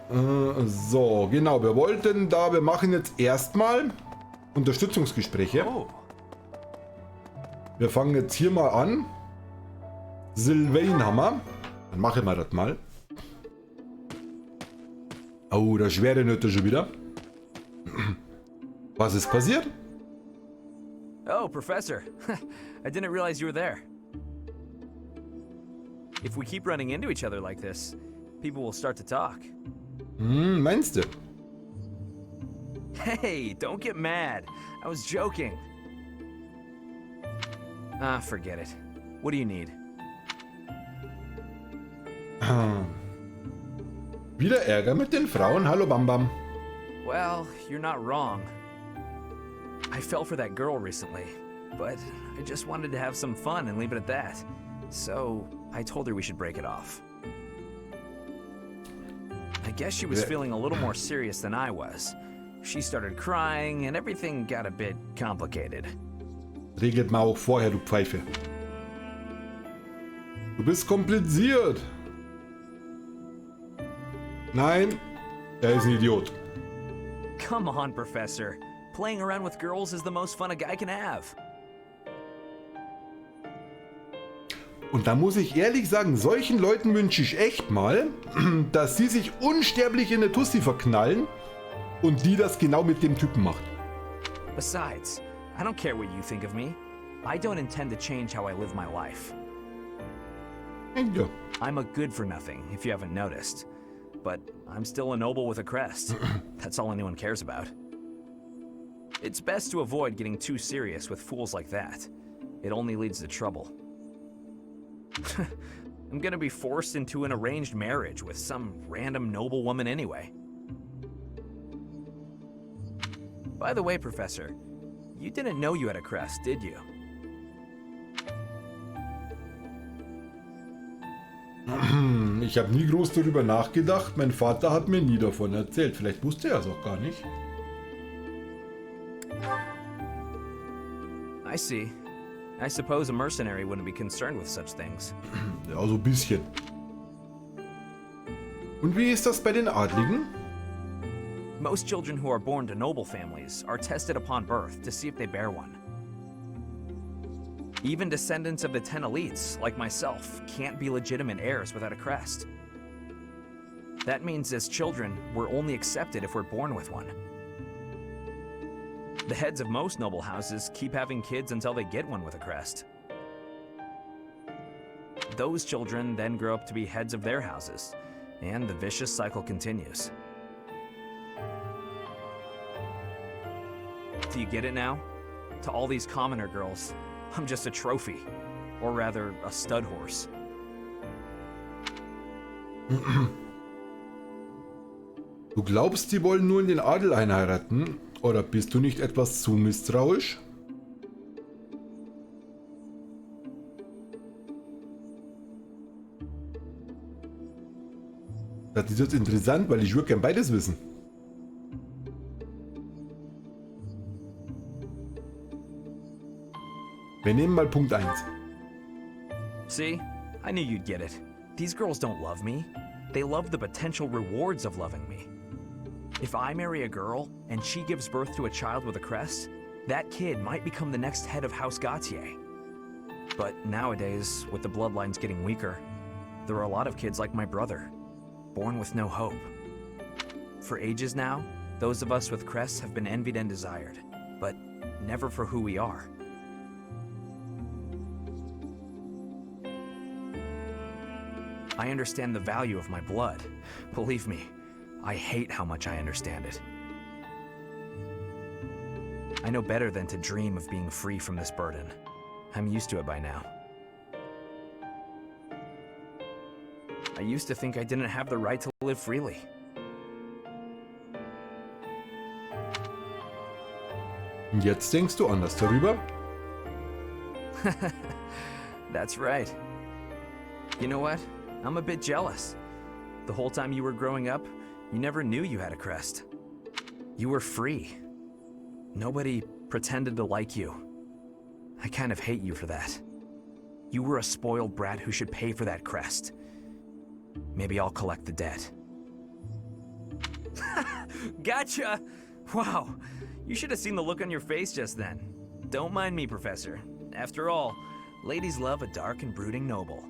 So, genau. Wir machen jetzt erstmal Unterstützungsgespräche. Oh, Wir fangen jetzt hier mal an. Sylvain haben wir. Dann machen wir das mal. Oh, das schwere Nöte schon wieder. Was ist passiert? oh, Professor. I didn't realize you were there. If we keep running into each other like this, people will start to talk. Meinst du? Hey, don't get mad. I was joking. Ah, forget it. What do you need? Wieder Ärger mit den Frauen. Hallo Bam Bam. Well, you're not wrong. I fell for that girl recently, but I just wanted to have some fun and leave it at that. So, I told her we should break it off. I guess she was feeling a little more serious than I was. She started crying and everything got a bit complicated. Regelt mal auch vorher, du Pfeife. Du bist kompliziert. Nein, er ist ein Idiot. Come on, Professor. Playing around with girls is the most fun a guy can have. Und da muss ich ehrlich sagen, solchen Leuten wünsche ich echt mal, dass sie sich unsterblich in eine Tussi verknallen und die das genau mit dem Typen macht. Besides, I don't care what you think of me. I don't intend to change how I live my life. Ja. I'm a good for nothing, if you haven't noticed. But I'm still a noble with a crest. That's all anyone cares about. It's best to avoid getting too serious with fools like that. It only leads to trouble. I'm gonna be forced into an arranged marriage with some random noble woman anyway. By the way, Professor, you didn't know you had a crest, did you? Ich habe nie groß darüber nachgedacht. Mein Vater hat mir nie davon erzählt. Vielleicht wusste er es auch gar nicht. I see. I suppose a mercenary wouldn't be concerned with such things. Ja, so ein bisschen. Und wie ist das bei den Adligen? Most children who are born to noble families are tested upon birth to see if they bear one. Even descendants of the 10 elites, like myself, can't be legitimate heirs without a crest. That means as children, we're only accepted if we're born with one. The heads of most noble houses keep having kids until they get one with a crest. Those children then grow up to be heads of their houses, and the vicious cycle continues. Do you get it now? To all these commoner girls, I'm just a trophy. Or rather, a stud horse. Du glaubst, sie wollen nur in den Adel einheiraten? Oder bist du nicht etwas zu misstrauisch? Das ist jetzt interessant, weil ich würde gern beides wissen. Wir nehmen mal Punkt 1. See? I knew you'd get it. These girls don't love me. They love the potential rewards of loving me. If I marry a girl and she gives birth to a child with a crest, that kid might become the next head of House Gautier. But nowadays, with the bloodlines getting weaker, there are a lot of kids like my brother, born with no hope. For ages now, those of us with crests have been envied and desired, but never for who we are. I understand the value of my blood. Believe me, I hate how much I understand it. I know better than to dream of being free from this burden. I'm used to it by now. I used to think I didn't have the right to live freely. Und jetzt denkst du anders darüber? That's right. You know what? I'm a bit jealous. The whole time you were growing up, you never knew you had a crest. You were free. Nobody pretended to like you. I kind of hate you for that. You were a spoiled brat who should pay for that crest. Maybe I'll collect the debt. Gotcha! Wow, you should have seen the look on your face just then. Don't mind me, Professor. After all, ladies love a dark and brooding noble.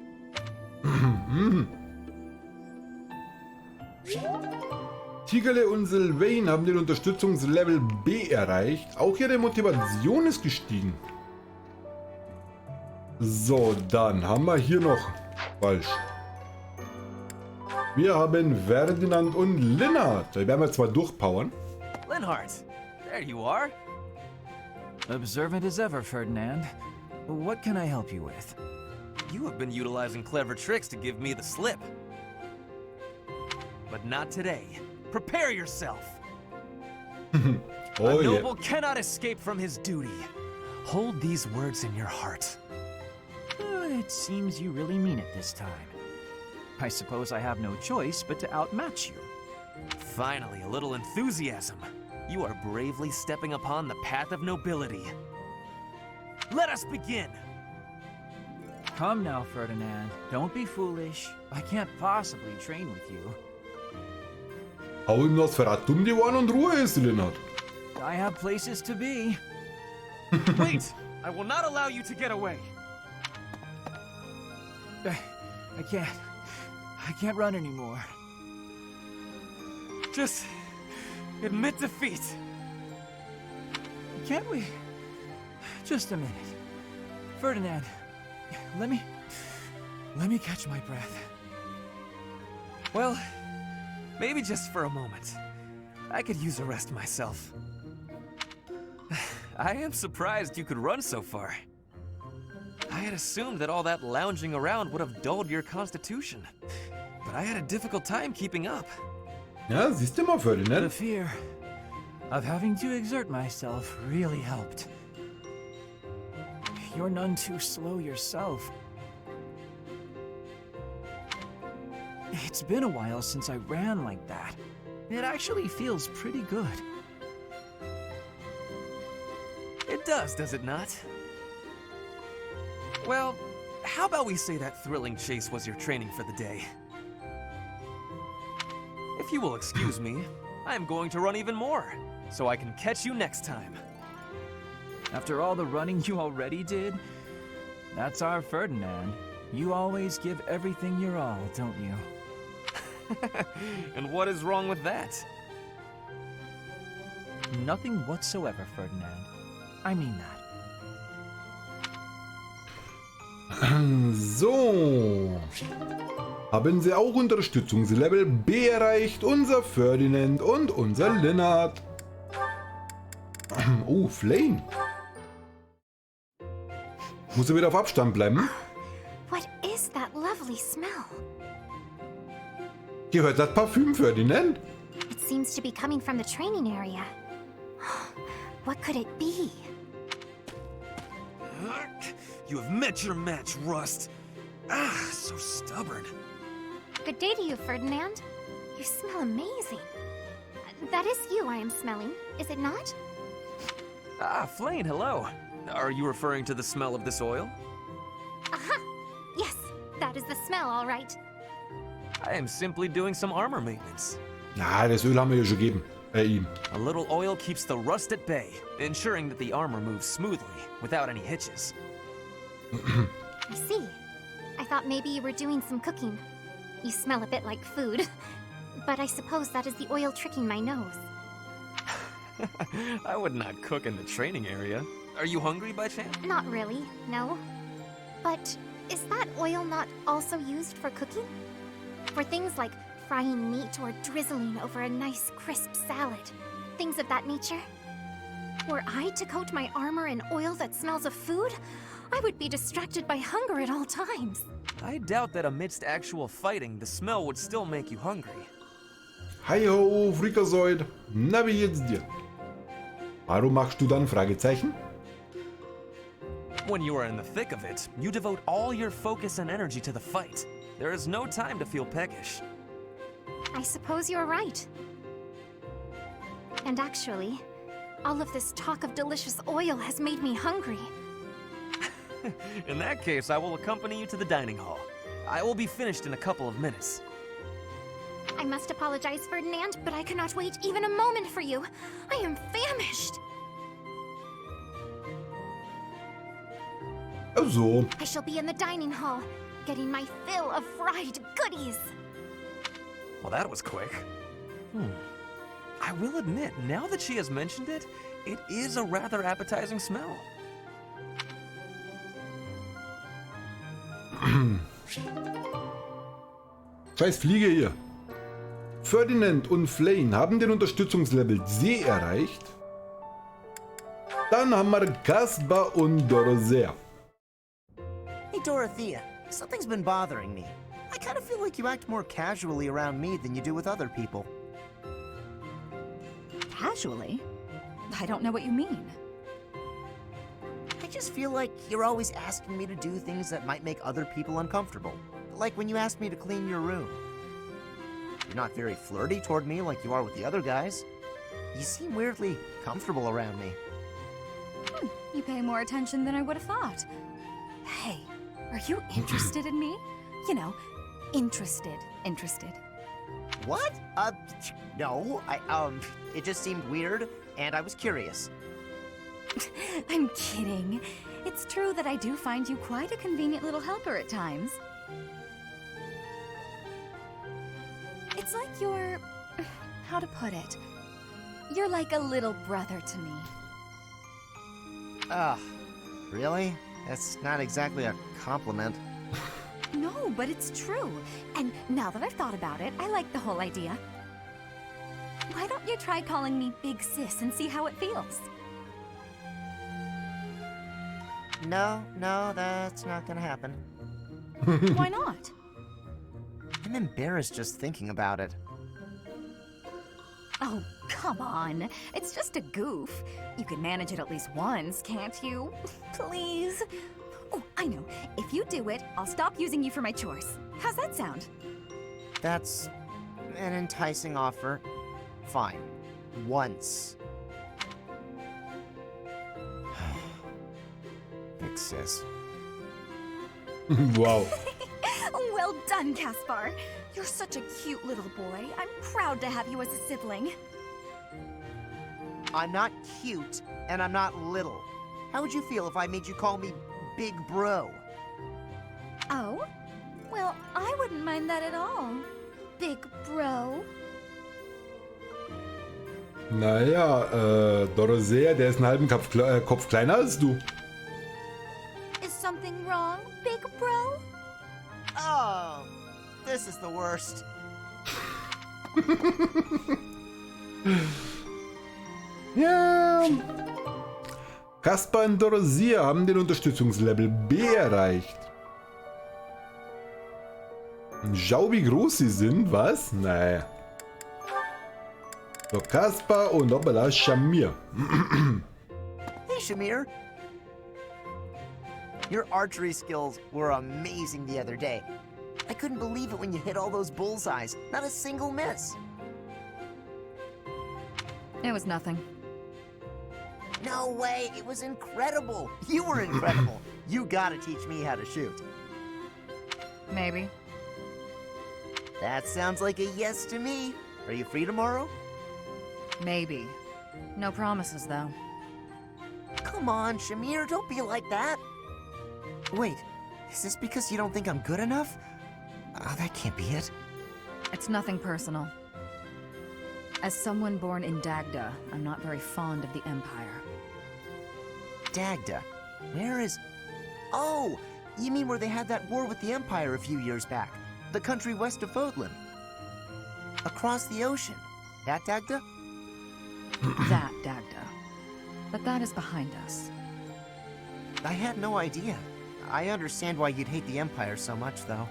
Tigerle und Sylvain haben den Unterstützungslevel B erreicht. Auch ihre Motivation ist gestiegen. So, dann haben wir hier noch... Falsch. Wir haben Ferdinand und Lennart. Da werden wir zwar durchpowern. Linhart, there you are. Observant as ever, Ferdinand. What can I help you with? You have been utilizing clever tricks to give me the slip. But not today. Prepare yourself. Oh A yeah. noble cannot escape from his duty. Hold these words in your heart. It seems you really mean it this time. I suppose I have no choice but to outmatch you. Finally, a little enthusiasm. You are bravely stepping upon the path of nobility. Let us begin! Come now, Ferdinand. Don't be foolish. I can't possibly train with you. Hau ihm das Verrat um die Ohren und Ruhe ist, Lennart. I have places to be. Wait! I will not allow you to get away! I can't run anymore. Just admit defeat. Can't we? Just a minute. Ferdinand, let me catch my breath. Well, maybe just for a moment. I could use a rest myself. I am surprised you could run so far. I had assumed that all that lounging around would have dulled your constitution. But I had a difficult time keeping up. Ja, siehst du mal, The Ferdinand. fear of having to exert myself really helped. You're none too slow yourself. It's been a while since I ran like that. It actually feels pretty good. It does it not? Well, how about we say that thrilling chase was your training for the day? If you will excuse me, I am going to run even more, so I can catch you next time. After all the running you already did, that's our Ferdinand. You always give everything your all, don't you? And what is wrong with that? Nothing whatsoever, Ferdinand. I mean that. So. Haben sie auch Unterstützungslevel B erreicht. Unser Ferdinand und unser Lennart. Oh, Flame. Muss er wieder auf Abstand bleiben? What is that lovely smell? Gehört das Parfüm, Ferdinand? It seems to be coming from the training area. What could it be? You have met your match, Rust. Ah, so stubborn. Good day to you, Ferdinand. You smell amazing. That is you I am smelling, is it not? Ah, Flane, hello. Are you referring to the smell of this oil? Aha! Yes, that is the smell, all right. I am simply doing some armor maintenance. Ja, das Öl haben wir ja schon gegeben. Ihm. A little oil keeps the rust at bay, ensuring that the armor moves smoothly, without any hitches. I see. I thought maybe you were doing some cooking. You smell a bit like food. But I suppose that is the oil tricking my nose. I would not cook in the training area. Are you hungry by chance? Not really, no. But is that oil not also used for cooking? For things like frying meat or drizzling over a nice crisp salad? Things of that nature? Were I to coat my armor in oil that smells of food, I would be distracted by hunger at all times. I doubt that amidst actual fighting, the smell would still make you hungry. Hi ho, Frikazoid. Na, wie geht's dir? Warum machst du dann Fragezeichen? When you are in the thick of it, you devote all your focus and energy to the fight. There is no time to feel peckish. I suppose you're right. And actually, all of this talk of delicious oil has made me hungry. In that case, I will accompany you to the dining hall. I will be finished in a couple of minutes. I must apologize, Ferdinand, but I cannot wait even a moment for you. I am famished. Also, I shall be in the dining hall, getting my fill of fried goodies. Well, that was quick. I will admit, now that she has mentioned it, it is a rather appetizing smell. scheiß Fliege hier. Ferdinand und Flane haben den Unterstützungslevel C erreicht. Dann haben wir Kaspar und Dorothea. Hey Dorothea, something's been bothering me. I kind of feel like you act more casually around me than you do with other people. Casually? I don't know what you mean. I just feel like you're always asking me to do things that might make other people uncomfortable. Like when you asked me to clean your room. You're not very flirty toward me like you are with the other guys. You seem weirdly comfortable around me. You pay more attention than I would have thought. Hey, are you interested in me? You know, interested. What? No, it just seemed weird, and I was curious. I'm kidding. It's true that I do find you quite a convenient little helper at times. It's like you're... how to put it? You're like a little brother to me. Really? That's not exactly a compliment. No, but it's true. And now that I've thought about it, I like the whole idea. Why don't you try calling me Big Sis and see how it feels? No, that's not gonna happen. Why not? I'm embarrassed just thinking about it. Oh, come on. It's just a goof. You can manage it at least once, can't you? Please? Oh, I know. If you do it, I'll stop using you for my chores. How's that sound? That's an enticing offer. Fine. Once. Big sis. Wow. Well done, Caspar. You're such a cute little boy. I'm proud to have you as a sibling. I'm not cute, and I'm not little. How would you feel if I made you call me Big Bro? Oh? Well, I wouldn't mind that at all. Big bro. Naja, Dorothea, der ist einen halben Kopf kleiner als du. Is something wrong, big bro? Oh, this is the worst. Ja. Kaspar und Dorothea haben den Unterstützungslevel B erreicht. Schau, wie groß sie sind, was? Naja. So, Kaspar und hoppala, Shamir. Hey, Shamir. Your archery skills were amazing the other day. I couldn't believe it when you hit all those bullseyes. Not a single miss. It was nothing. No way, it was incredible. You were incredible. You gotta teach me how to shoot. Maybe. That sounds like a yes to me. Are you free tomorrow? Maybe. No promises, though. Come on, Shamir, don't be like that. Wait, is this because you don't think I'm good enough? Oh, that can't be it. It's nothing personal. As someone born in Dagda, I'm not very fond of the Empire. Dagda? Where is... Oh, you mean where they had that war with the Empire a few years back? The country west of Fodlan. Across the ocean. That Dagda? That Dagda. But that is behind us. I had no idea. I understand why you'd hate the Empire so much, though.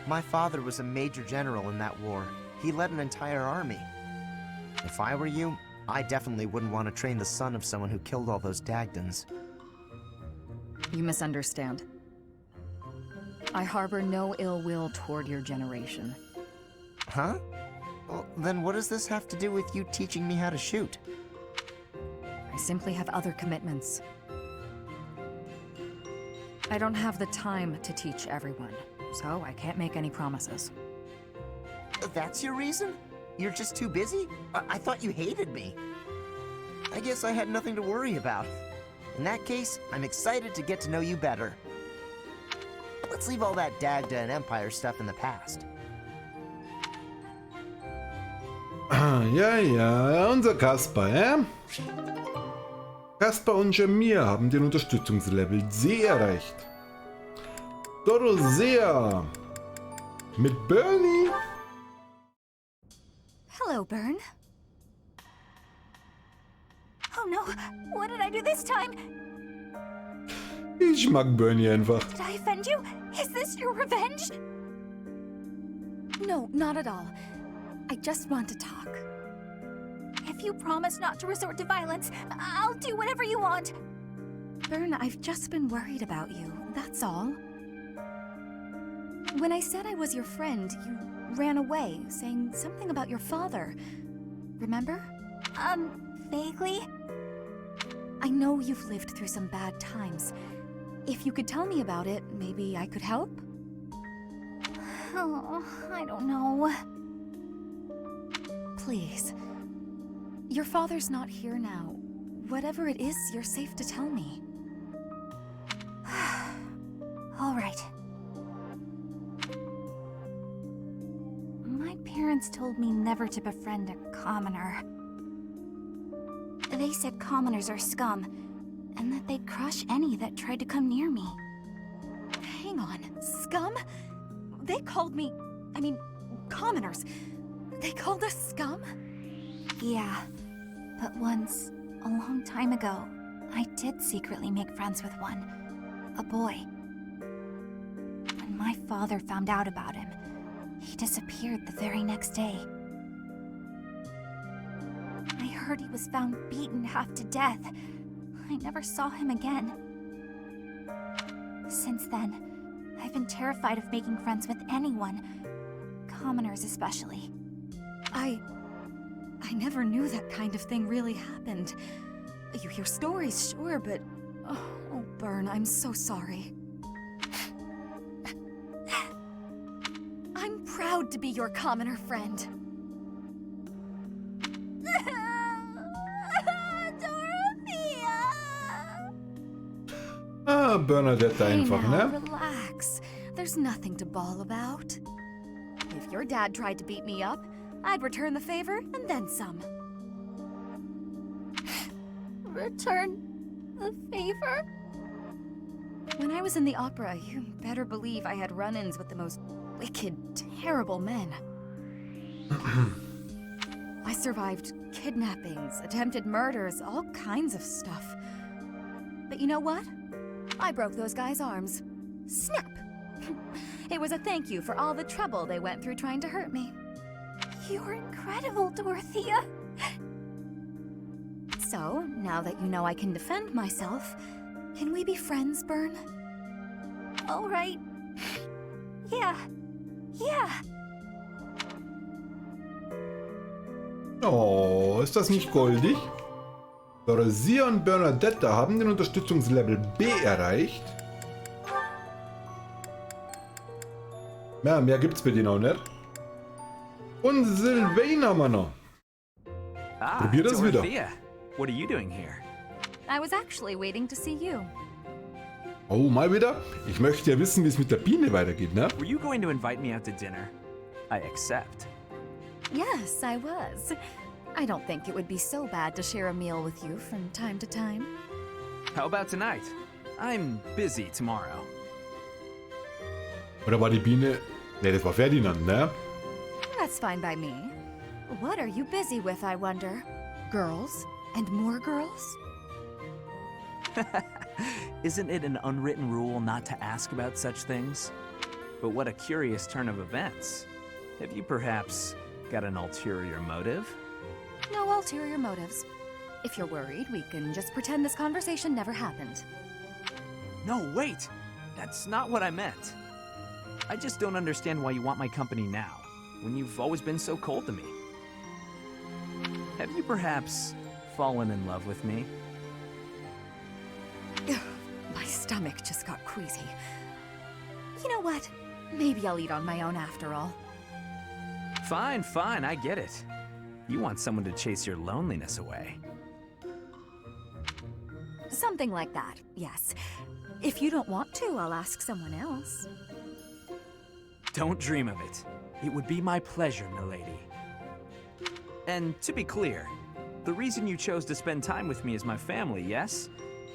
My father was a major general in that war. He led an entire army. If I were you, I definitely wouldn't want to train the son of someone who killed all those Dagdans. You misunderstand. I harbor no ill will toward your generation. Huh? Well, then what does this have to do with you teaching me how to shoot? I simply have other commitments. I don't have the time to teach everyone, so I can't make any promises. That's your reason? You're just too busy? I thought you hated me. I guess I had nothing to worry about. In that case, I'm excited to get to know you better. Let's leave all that Dagda and Empire stuff in the past. Ja, ja, unser Kasper, Kasper und Jamir haben den Unterstützungslevel C erreicht. Dorothea mit Bernie. Hello, Bern. Oh no, what did I do this time? Ich mag Bernie einfach. Did I offend you? Is this your revenge? No, not at all. I just want to talk. If you promise not to resort to violence, I'll do whatever you want. Bern, I've just been worried about you, that's all. When I said I was your friend, you ran away, saying something about your father. Remember? Vaguely? I know you've lived through some bad times. If you could tell me about it, maybe I could help? Oh, I don't know. Please. Your father's not here now. Whatever it is, you're safe to tell me. All right. My parents told me never to befriend a commoner. They said commoners are scum, and that they'd crush any that tried to come near me. Hang on, scum? They called me... commoners. They called us scum? Yeah, but once, a long time ago, I did secretly make friends with one. A boy. When my father found out about him, he disappeared the very next day. I heard he was found beaten half to death. I never saw him again. Since then, I've been terrified of making friends with anyone. Commoners especially. I never knew that kind of thing really happened. You hear stories, sure, but... Oh, Bern, I'm so sorry. I'm proud to be your commoner friend. Dorothea! Bernadette einfach, now, ne? Relax. There's nothing to bawl about. If your dad tried to beat me up, I'd return the favor and then some. Return the favor? When I was in the opera, you better believe I had run-ins with the most wicked, terrible men. I survived kidnappings, attempted murders, all kinds of stuff. But you know what? I broke those guys' arms. Snap! It was a thank you for all the trouble they went through trying to hurt me. You're incredible, Dorothea. So, now that you know I can defend myself, can we be friends, Bern? All right. Yeah. Oh, ist das nicht goldig? Dorothea und Bernadette haben den Unterstützungslevel B erreicht. Ja, mehr gibt's bei denen auch nicht. Und Sylvain haben wir noch. Probier das wieder. Dorothea. What are you doing here? I was actually waiting to see you. Oh, mal wieder? Ich möchte ja wissen, wie es mit der Biene weitergeht, ne? Were you going to invite me out to dinner? I accept. Yes, I was. I don't think it would be so bad to share a meal with you from time to time. How about tonight? I'm busy tomorrow. Oder war die Biene... Ne, das war Ferdinand, ne? That's fine by me. What are you busy with, I wonder? Girls? And more girls? Isn't it an unwritten rule not to ask about such things? But what a curious turn of events. Have you perhaps got an ulterior motive? No ulterior motives. If you're worried, we can just pretend this conversation never happened. No, wait! That's not what I meant. I just don't understand why you want my company now, when you've always been so cold to me. Have you perhaps fallen in love with me? My stomach just got queasy. You know what? Maybe I'll eat on my own after all. Fine, fine, I get it. You want someone to chase your loneliness away. Something like that, yes. If you don't want to, I'll ask someone else. Don't dream of it. It would be my pleasure, milady. And to be clear, the reason you chose to spend time with me is my family, yes?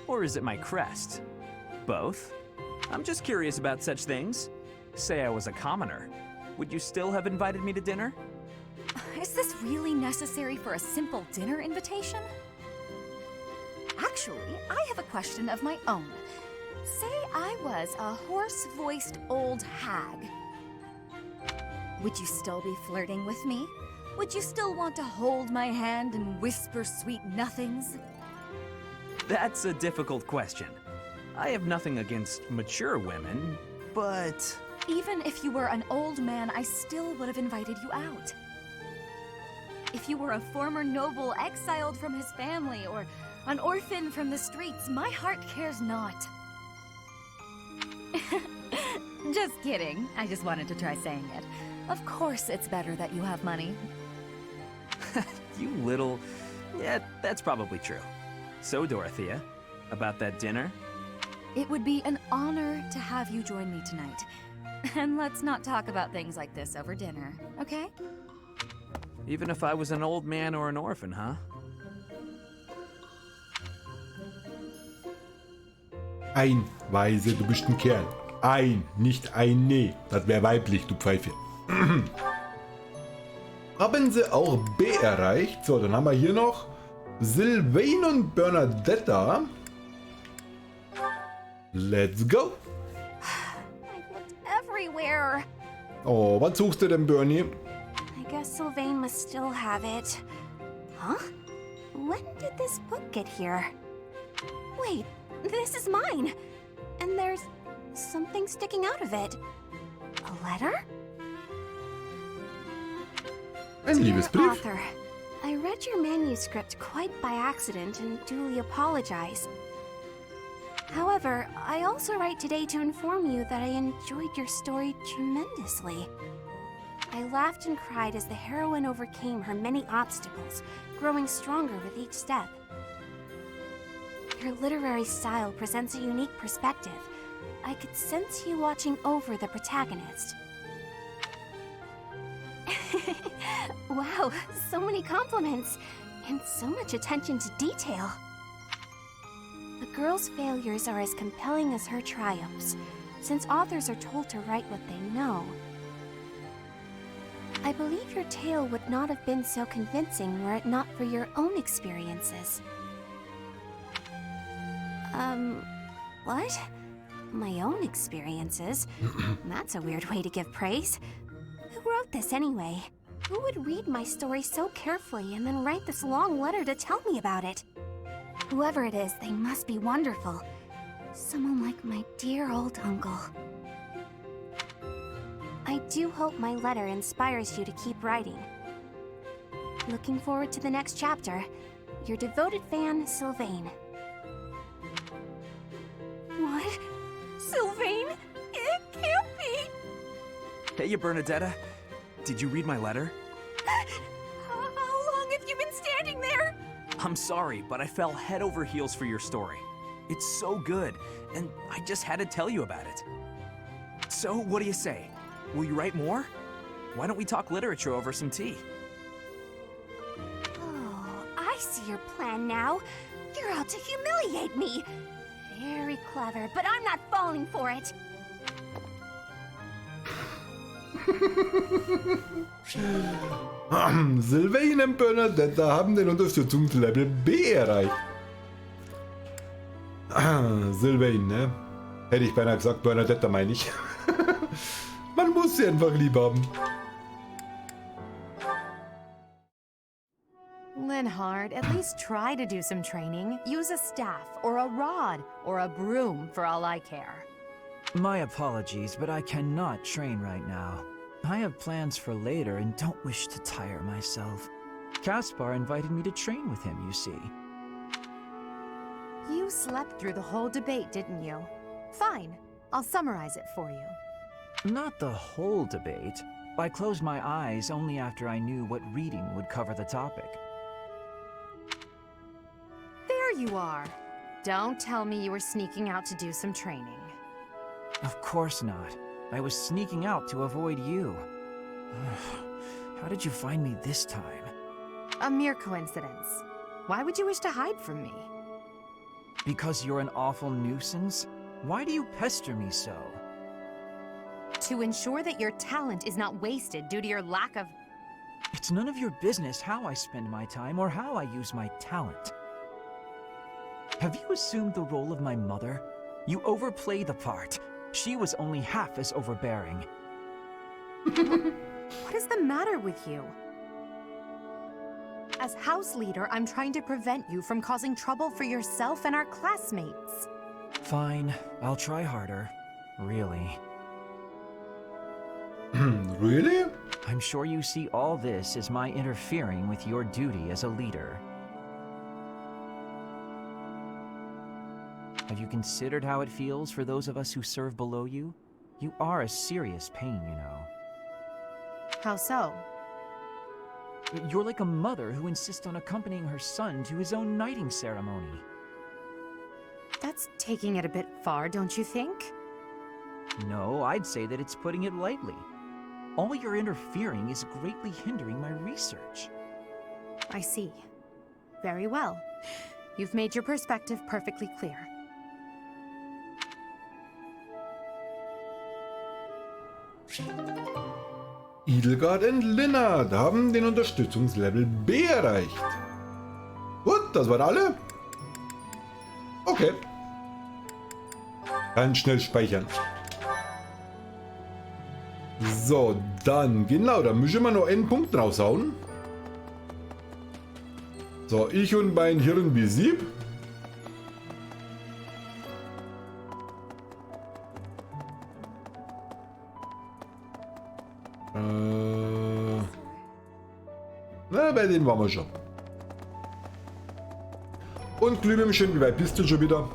Or is it my crest? Both? I'm just curious about such things. Say I was a commoner. Would you still have invited me to dinner? Is this really necessary for a simple dinner invitation? Actually, I have a question of my own. Say I was a hoarse-voiced old hag. Would you still be flirting with me? Would you still want to hold my hand and whisper sweet nothings? That's a difficult question. I have nothing against mature women, but... Even if you were an old man, I still would have invited you out. If you were a former noble exiled from his family, or an orphan from the streets, my heart cares not. Just kidding. I just wanted to try saying it. Of course it's better that you have money. You little... Yeah, that's probably true. So, Dorothea, about that dinner? It would be an honor to have you join me tonight. And let's not talk about things like this over dinner, okay? Even if I was an old man or an orphan, huh? Ein, Weise, du bist ein Kerl. Ein, nicht eine. Das wäre weiblich, du Pfeife. Haben sie auch B erreicht? So, dann haben wir hier noch Sylvain und Bernadetta. Let's go. I've looked everywhere. Oh, was suchst du denn, Bernie? I guess Sylvain must still have it. Huh? When did this book get here? Wait, this is mine. And there's something sticking out of it. A letter? Ein Dear Liebesbrief. author, I read your manuscript quite by accident and duly apologize. However, I also write today to inform you that I enjoyed your story tremendously. I laughed and cried as the heroine overcame her many obstacles, growing stronger with each step. Your literary style presents a unique perspective. I could sense you watching over the protagonist. Wow, so many compliments, and so much attention to detail. The girl's failures are as compelling as her triumphs, since authors are told to write what they know. I believe your tale would not have been so convincing were it not for your own experiences. What? My own experiences? That's a weird way to give praise. Who wrote this anyway? Who would read my story so carefully and then write this long letter to tell me about it? Whoever it is, they must be wonderful. Someone like my dear old uncle. I do hope my letter inspires you to keep writing. Looking forward to the next chapter. Your devoted fan, Sylvain. What? Sylvain? It can't be! Hey, Bernadetta. Did you read my letter? How long have you been standing there? I'm sorry, but I fell head over heels for your story. It's so good, and I just had to tell you about it. So, what do you say? Will you write more? Why don't we talk literature over some tea? Oh, I see your plan now. You're out to humiliate me. Very clever, but I'm not falling for it. Sylvain und Bernadetta haben den Unterstützungslevel B erreicht. Sylvain, ne? Hätte ich beinahe gesagt, Bernadetta meine ich. Man muss sie einfach lieb haben. Linhard, at least try to do some training. Use a staff, or a rod, or a broom for all I care. My apologies, but I cannot train right now. I have plans for later and don't wish to tire myself. Caspar invited me to train with him, you see. You slept through the whole debate, didn't you? Fine. I'll summarize it for you. Not the whole debate, I closed my eyes only after I knew what reading would cover the topic. There you are. Don't tell me you were sneaking out to do some training. Of course not. I was sneaking out to avoid you. How did you find me this time? A mere coincidence. Why would you wish to hide from me? Because you're an awful nuisance? Why do you pester me so? To ensure that your talent is not wasted due to your lack of... It's none of your business how I spend my time or how I use my talent. Have you assumed the role of my mother? You overplay the part. She was only half as overbearing. What is the matter with you? As house leader, I'm trying to prevent you from causing trouble for yourself and our classmates. Fine, I'll try harder. Really. Really? I'm sure you see all this as my interfering with your duty as a leader. Have you considered how it feels for those of us who serve below you? You are a serious pain, you know. How so? You're like a mother who insists on accompanying her son to his own knighting ceremony. That's taking it a bit far, don't you think? No, I'd say that it's putting it lightly. All your interfering is greatly hindering my research. I see. Very well. You've made your perspective perfectly clear. Edelgard und Linnard haben den Unterstützungslevel B erreicht. Gut, das waren alle. Okay. Ganz schnell speichern. So, dann, genau, da müssen wir noch einen Punkt raushauen. So, ich und mein Hirn wie Sieb. Na, bei denen waren wir schon. Und Glühwürmchen, wie weit bist du schon wieder?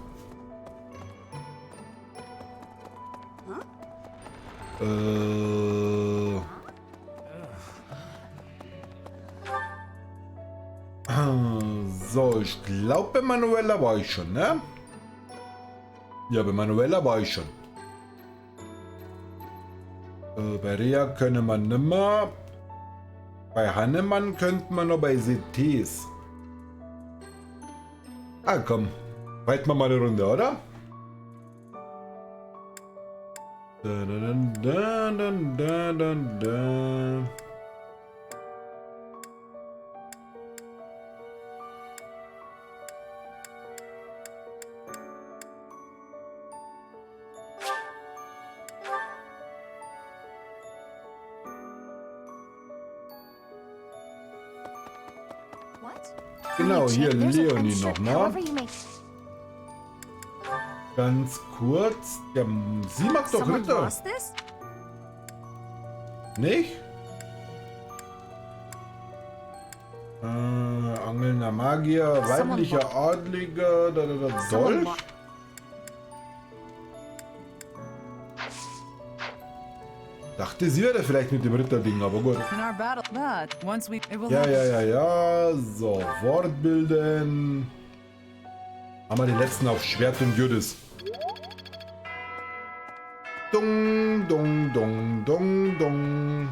So, ich glaube, bei Manuela war ich schon, ne? Ja, bei Manuela war ich schon. Bei Rea können wir nimmer. Bei Hannemann könnten wir noch bei CTs. Ah, komm. Halten wir mal eine Runde, oder? Da. Genau, hier Leonie noch, ne? Ganz kurz. Ja, sie mag doch Ritter. Nicht? Angelnder Magier, weiblicher Adliger, Dolch. Dachte, sie wäre vielleicht mit dem Ritterding, aber gut. Ja. So, Wortbilden. Haben wir den letzten auf Schwert und Judis. Dung, dung, dung, dung, dung.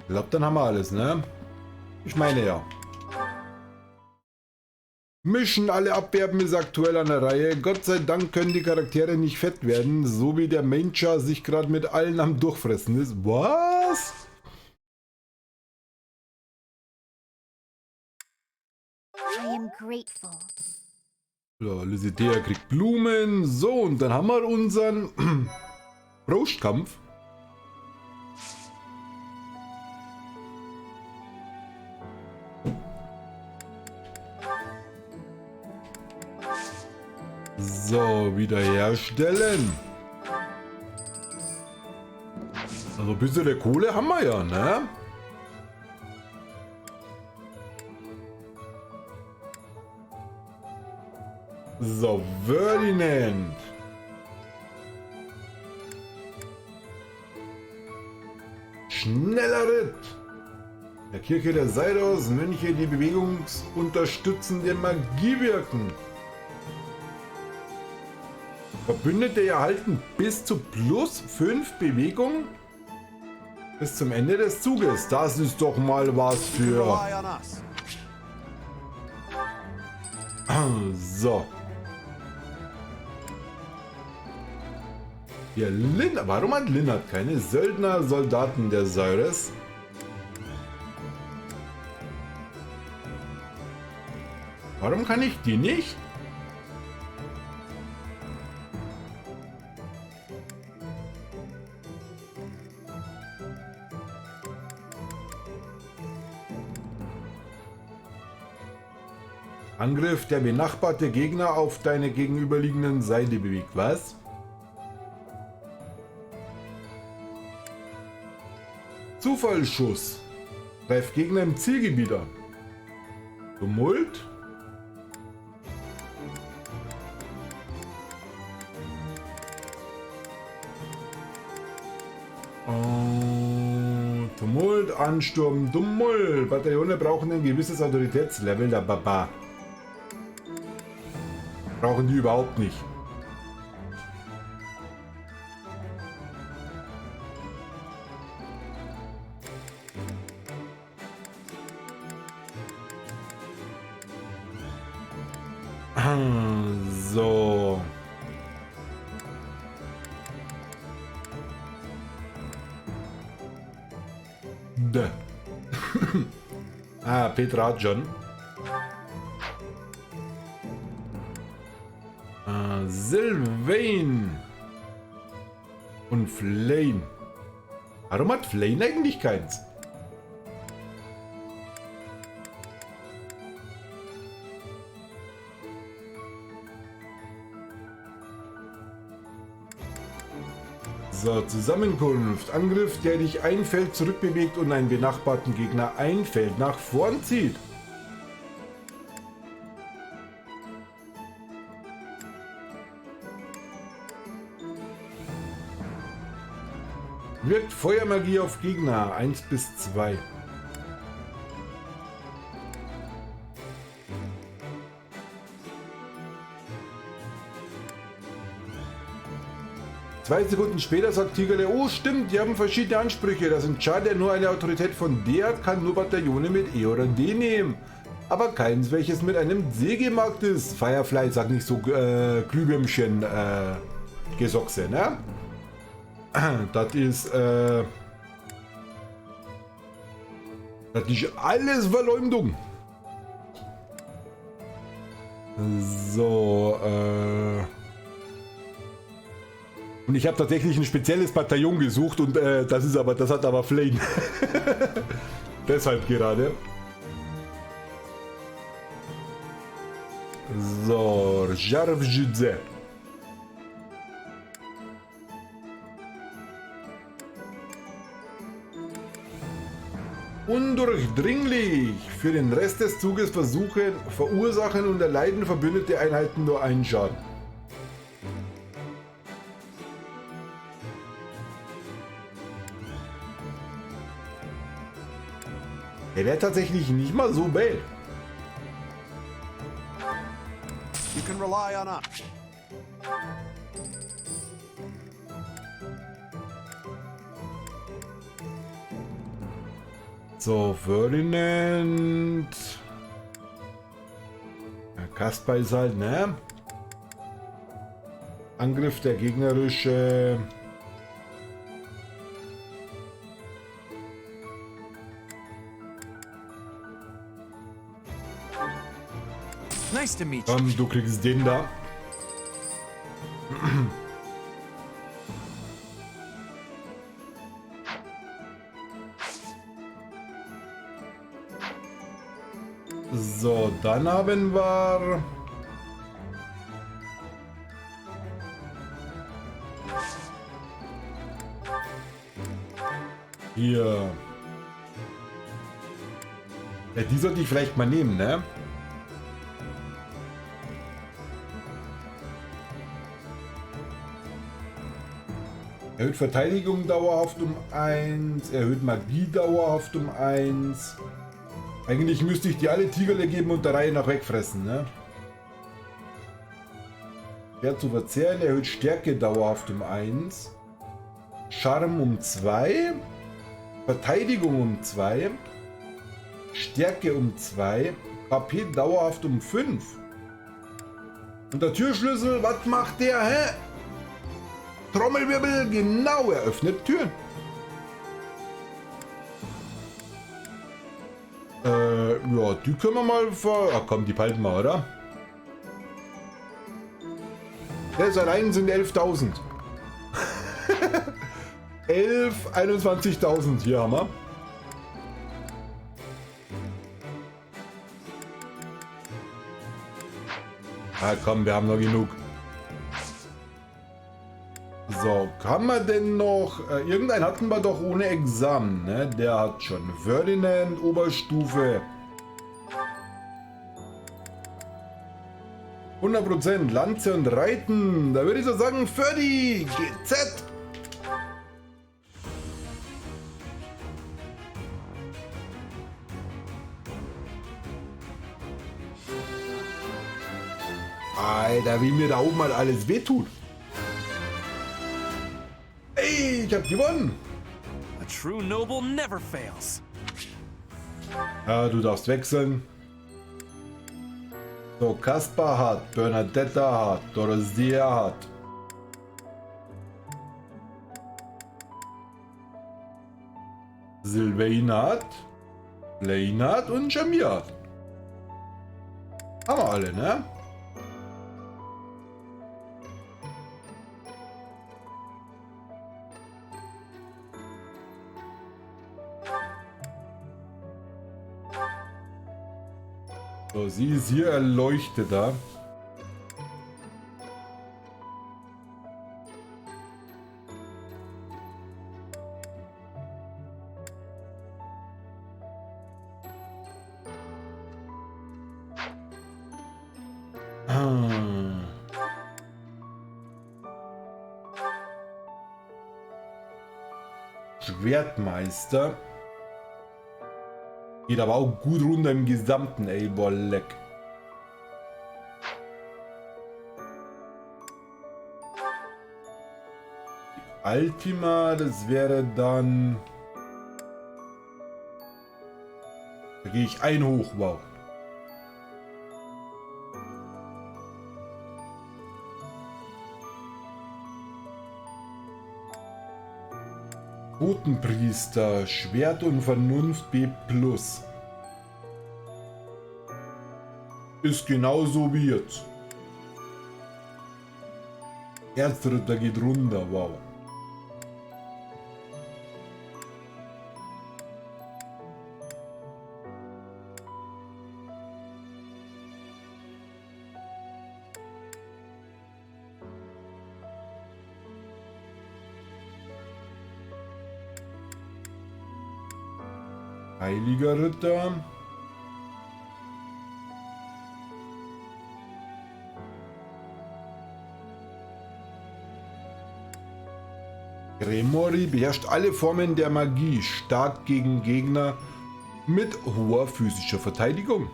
Ich glaube, dann haben wir alles, ne? Ich meine ja. Mischen alle abwerben ist aktuell an der Reihe. Gott sei Dank können die Charaktere nicht fett werden, so wie der Mensch sich gerade mit allen am Durchfressen ist. Was? I am grateful. So, Lysidea kriegt Blumen. So, und dann haben wir unseren Prostkampf. So, wiederherstellen. Also ein bisschen der Kohle haben wir ja, ne? So, Ferdinand. schneller Ritt. In der Kirche der Seiros Mönche, die bewegungsunterstützende Magie wirken. Verbündete erhalten bis zu plus 5 Bewegung bis zum Ende des Zuges. Das ist doch mal was für... So. Ja, warum hat Linnert keine Söldner, Soldaten der Säures? Warum kann ich die nicht? Angriff, der benachbarte Gegner auf deine gegenüberliegenden Seite bewegt. Was? Zufallsschuss. Treff Gegner im Zielgebiet an. Tumult. Tumult, Ansturm, Tumult. Bataillone brauchen ein gewisses Autoritätslevel. Der Baba. Brauchen die überhaupt nicht. So. Petra hat schon. Sylvain. Und Flane. Warum hat Flane eigentlich keins? So, Zusammenkunft. Angriff, der dich ein Feld zurückbewegt und einen benachbarten Gegner ein Feld nach vorn zieht. Wirkt Feuermagie auf Gegner 1 bis 2. Zwei Sekunden später sagt Tigerle, oh stimmt, die haben verschiedene Ansprüche. Das Entscheider, der nur eine Autorität von D hat, kann nur Bataillone mit E oder D nehmen. Aber keins, welches mit einem C gemarkt ist. Firefly sagt nicht so Glühwürmchen Gesochse, ne? Das ist alles Verleumdung. So, und ich habe tatsächlich ein spezielles Bataillon gesucht und das hat aber Flame. Deshalb gerade. So, Jarvjidze. Undurchdringlich. Für den Rest des Zuges verursachen und erleiden verbündete Einheiten nur einen Schaden. Er wäre tatsächlich nicht mal so bad. You can rely on us. So, Ferdinand. Ja, Kasper ist halt, ne? Angriff der gegnerische. Nice to meet you. Komm, du kriegst den da. So, dann haben wir hier. Ja, die sollte ich vielleicht mal nehmen, ne? Erhöht Verteidigung dauerhaft um 1. Erhöht Magie dauerhaft um 1. Eigentlich müsste ich die alle Tigerle geben und der Reihe nach wegfressen, ne? Schwer zu verzehren. Erhöht Stärke dauerhaft um 1. Charme um 2. Verteidigung um 2. Stärke um 2. KP dauerhaft um 5. Und der Türschlüssel, was macht der, hä? Trommelwirbel, genau, er öffnet Türen. Ja, die können wir mal ver... Ach komm, die behalten wir, oder? Das allein sind 11.000. 21.000, hier haben wir. Ah komm, wir haben noch genug. So, kann man denn noch... irgendeinen hatten wir doch ohne Examen, ne? Der hat schon Ferdinand, Oberstufe. 100% Lanze und Reiten. Da würde ich so sagen, Ferdi, GZ. Alter, wie mir da oben mal alles wehtut. Ey, ich hab gewonnen. A true noble never fails. Ja, du darfst wechseln. So, Kaspar hat, Bernadetta hat, Dorothea hat. Sylvain hat, Blaine hat und Jamir hat. Haben wir alle, ne? So, sie ist hier erleuchteter. Schwertmeister. Geht aber auch gut runter im Gesamten, ey, boah, leck. Ultima, das wäre dann... Da gehe ich ein hoch, wow. Totenpriester, Schwert und Vernunft B+. Ist genauso wie jetzt. Erzritter geht runter, wow. Heiliger Ritter. Gremori beherrscht alle Formen der Magie, stark gegen Gegner mit hoher physischer Verteidigung.